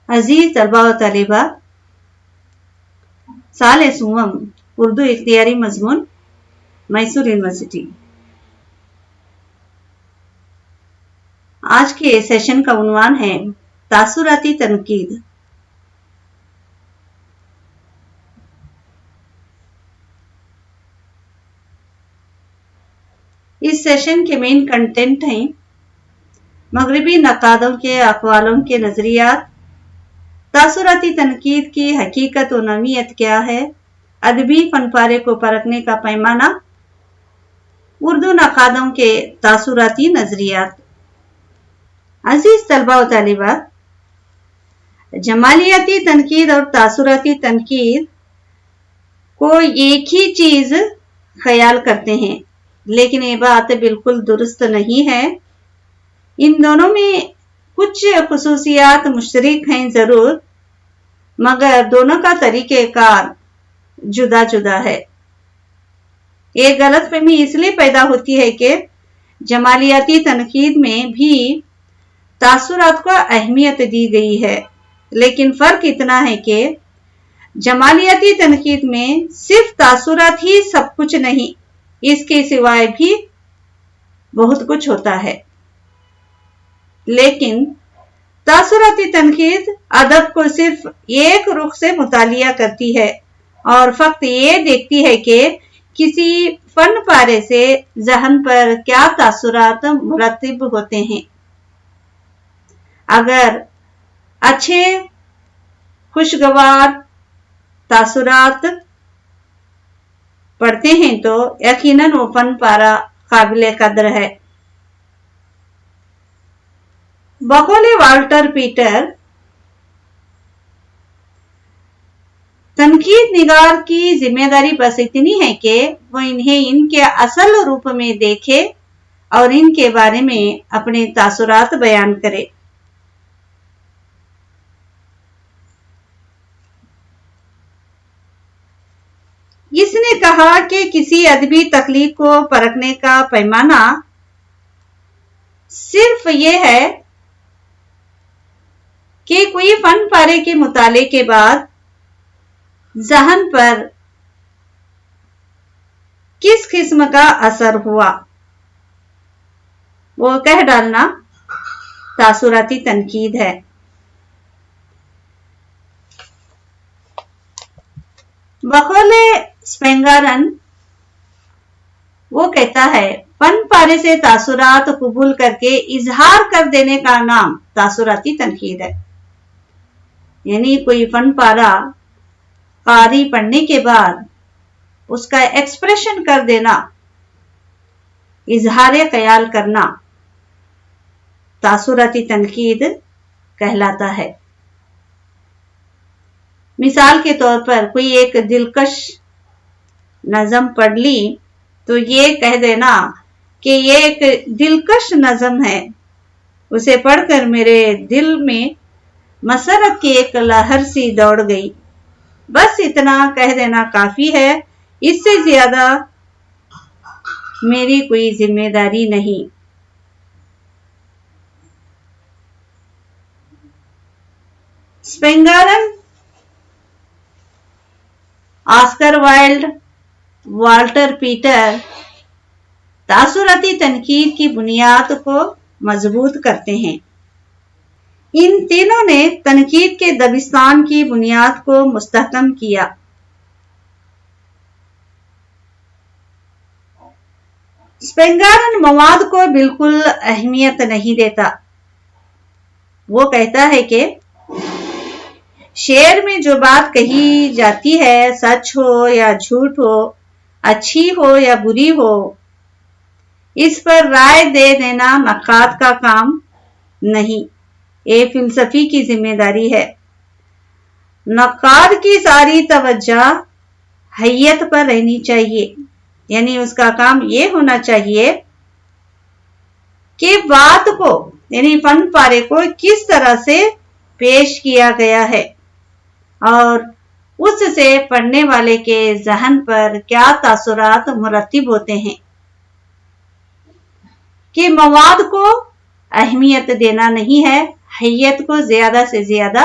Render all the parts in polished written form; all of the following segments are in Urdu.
عزیز طلبہ و طالبات، سال سوم اردو اختیاری مضمون، میسور یونیورسٹی۔ آج کے سیشن کا عنوان ہے تاثراتی تنقید۔ اس سیشن کے مین کنٹینٹ ہیں مغربی نقادوں کے اقوالوں کے نظریات، تاثراتی تنقید کی حقیقت و نوعیت کیا ہے، ادبی فن پارے کو پرکھنے کا پیمانہ، اردو نقادوں کے تاثراتی نظریات۔ عزیز طلبہ و طالبات، جمالیاتی تنقید اور تاثراتی تنقید کو ایک ہی چیز خیال کرتے ہیں، لیکن یہ بات بالکل درست نہیں ہے۔ ان دونوں میں کچھ خصوصیات مشترک ہیں ضرور، مگر دونوں کا طریقہ کار جدا جدا ہے۔ ایک غلط فہمی اس لیے پیدا ہوتی ہے کہ جمالیاتی تنقید میں بھی تاثرات کو اہمیت دی گئی ہے، لیکن فرق اتنا ہے کہ جمالیاتی تنقید میں صرف تاثرات ہی سب کچھ نہیں، اس کے سوائے بھی بہت کچھ ہوتا ہے۔ لیکن تاثراتی تنقید ادب کو صرف ایک رخ سے مطالعہ کرتی ہے اور فقط یہ دیکھتی ہے کہ کسی فن پارے سے ذہن پر کیا تاثرات مرتب ہوتے ہیں۔ اگر اچھے خوشگوار تاثرات پڑتے ہیں تو یقیناً وہ فن پارا قابل قدر ہے۔ بقول والٹر پیٹر، تنقید نگار کی ذمہ داری بس اتنی ہے کہ وہ انہیں ان کے اصل روپ میں دیکھے اور ان کے بارے میں اپنے تاثرات بیان کرے۔ اس نے کہا کہ کسی ادبی تخلیق کو پرکھنے کا پیمانہ صرف یہ ہے کہ کوئی فن پارے کے مطالعے کے بعد ذہن پر کس قسم کا اثر ہوا، وہ کہہ ڈالنا تاثراتی تنقید ہے۔ بقول اسپینگارن، وہ کہتا ہے فن پارے سے تاثرات قبول کر کے اظہار کر دینے کا نام تاثراتی تنقید ہے۔ یعنی کوئی فن پارا قاری پڑھنے کے بعد اس کا ایکسپریشن کر دینا، اظہار خیال کرنا تاثراتی تنقید کہلاتا ہے۔ مثال کے طور پر کوئی ایک دلکش نظم پڑھ لی تو یہ کہہ دینا کہ یہ ایک دلکش نظم ہے، اسے پڑھ کر میرے دل میں مسرت کی ایک لہر سی دوڑ گئی۔ بس اتنا کہہ دینا کافی ہے، اس سے زیادہ میری کوئی ذمہ داری نہیں۔ اسپینگارن، آسکر وائلڈ، والٹر پیٹر تاثراتی تنقید کی بنیاد کو مضبوط کرتے ہیں۔ ان تینوں نے تنقید کے دبستان کی بنیاد کو مستحکم کیا۔ اسپینگارن مواد کو بالکل اہمیت نہیں دیتا۔ وہ کہتا ہے کہ شعر میں جو بات کہی جاتی ہے، سچ ہو یا جھوٹ ہو، اچھی ہو یا بری ہو، اس پر رائے دے دینا نقاد کا کام نہیں، یہ فلسفی کی ذمہ داری ہے۔ نقاد کی ساری توجہ حیت پر رہنی چاہیے، یعنی اس کا کام یہ ہونا چاہیے کہ بات کو، یعنی فن پارے کو کس طرح سے پیش کیا گیا ہے اور اس سے پڑھنے والے کے ذہن پر کیا تاثرات مرتب ہوتے ہیں۔ کہ مواد کو اہمیت دینا نہیں ہے، حیت کو زیادہ سے زیادہ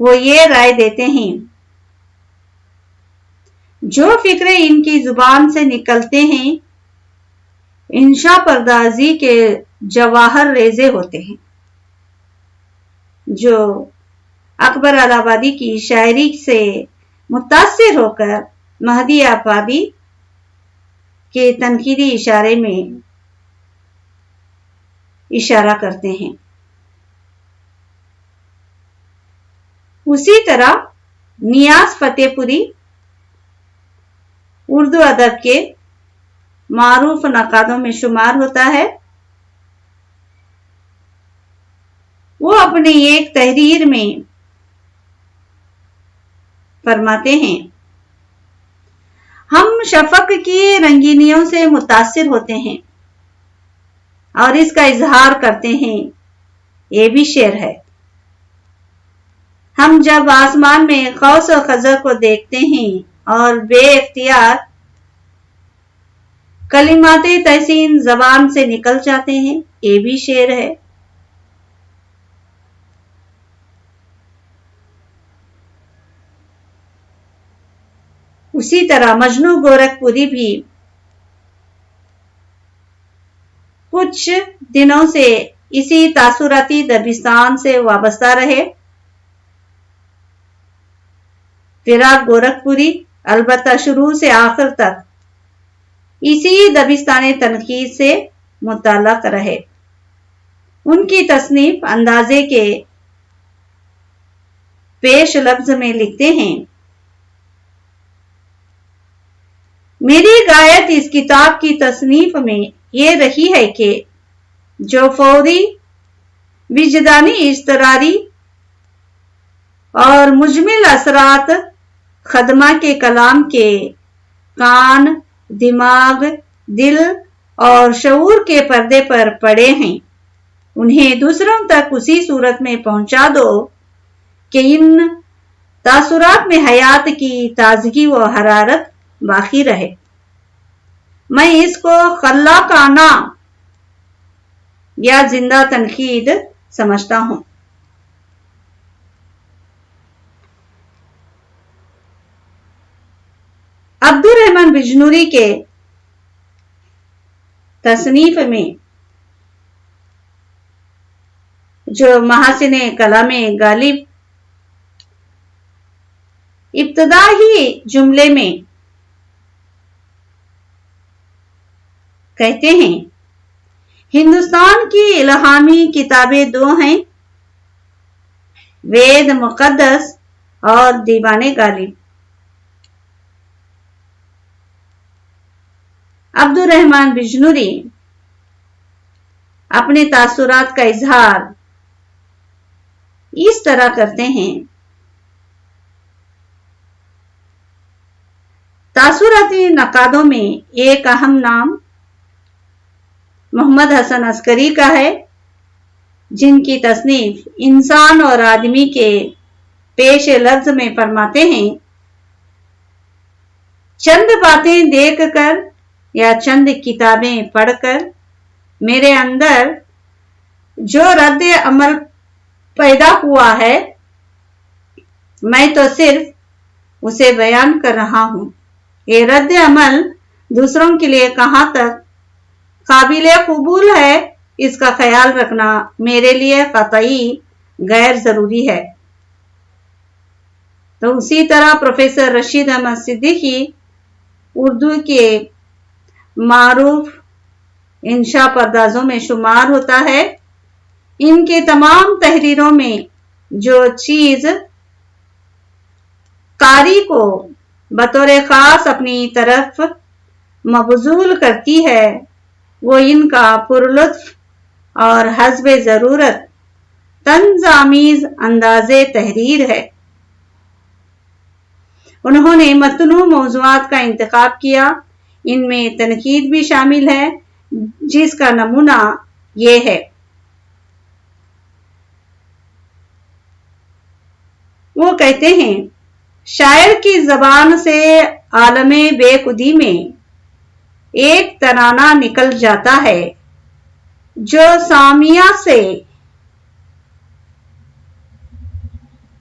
وہ یہ رائے دیتے ہیں، جو فکرے ان کی زبان سے نکلتے ہیں انشا پردازی کے جواہر ریزے ہوتے ہیں، جو اکبر الہ آبادی کی شاعری سے متاثر ہو کر مہدی آبادی کے تنقیدی اشارے میں اشارہ کرتے ہیں۔ اسی طرح نیاز فتح پوری اردو ادب کے معروف نقادوں میں شمار ہوتا ہے۔ وہ اپنی ایک تحریر میں فرماتے ہیں، ہم شفق کی رنگینیوں سے متاثر ہوتے ہیں اور اس کا اظہار کرتے ہیں۔ یہ بھی شعر ہے۔ ہم جب آسمان میں قوس و خزر کو دیکھتے ہیں اور بے اختیار کلمات تحسین زبان سے نکل جاتے ہیں، یہ بھی شعر ہے۔ اسی طرح مجنو گورکھپوری بھی کچھ دنوں سے اسی تاثراتی دبستان سے وابستہ رہے۔ فراق گورکھپوری البتہ شروع سے آخر تک اسی دبستان تنقید سے متعلق رہے۔ ان کی تصنیف اندازے کے پیش لفظ میں لکھتے ہیں، میری غایت اس کتاب کی تصنیف میں یہ رہی ہے کہ جو فوری وجدانی اضطراری اور مجمل اثرات خدمہ کے کلام کے کان، دماغ، دل اور شعور کے پردے پر پڑے ہیں، انہیں دوسروں تک اسی صورت میں پہنچا دو کہ ان تاثرات میں حیات کی تازگی و حرارت باقی رہے۔ میں اس کو خلاقانہ یا زندہ تنقید سمجھتا ہوں۔ عبدالرحمن بجنوری کے تصنیف میں جو محاسن کلام غالب ابتدائی جملے میں کہتے ہیں، ہندوستان کی الہامی کتابیں دو ہیں، وید مقدس اور دیوان غالب۔ عبدالرحمن بجنوری اپنے تاثرات کا اظہار اس طرح کرتے ہیں، تاثراتی نقادوں میں ایک اہم نام محمد حسن عسکری کا ہے، جن کی تصنیف انسان اور آدمی کے پیش لفظ میں فرماتے ہیں، چند باتیں دیکھ کر یا چند کتابیں پڑھ کر میرے اندر جو رد عمل پیدا ہوا ہے، میں تو صرف اسے بیان کر رہا ہوں۔ یہ رد عمل دوسروں کے لیے کہاں تک قابل قبول ہے، اس کا خیال رکھنا میرے لیے قطعی غیر ضروری ہے۔ تو اسی طرح پروفیسر رشید احمد صدیقی اردو کے معروف انشا پردازوں میں شمار ہوتا ہے۔ ان کے تمام تحریروں میں جو چیز قاری کو بطور خاص اپنی طرف مبذول کرتی ہے، وہ ان کا پرلطف اور حسب ضرورت طنز آمیز انداز تحریر ہے۔ انہوں نے متنوع موضوعات کا انتخاب کیا، ان میں تنقید بھی شامل ہے، جس کا نمونہ یہ ہے۔ وہ کہتے ہیں، شاعر کی زبان سے عالم بے خودی میں ایک ترانہ نکل جاتا ہے جو سامعہ سے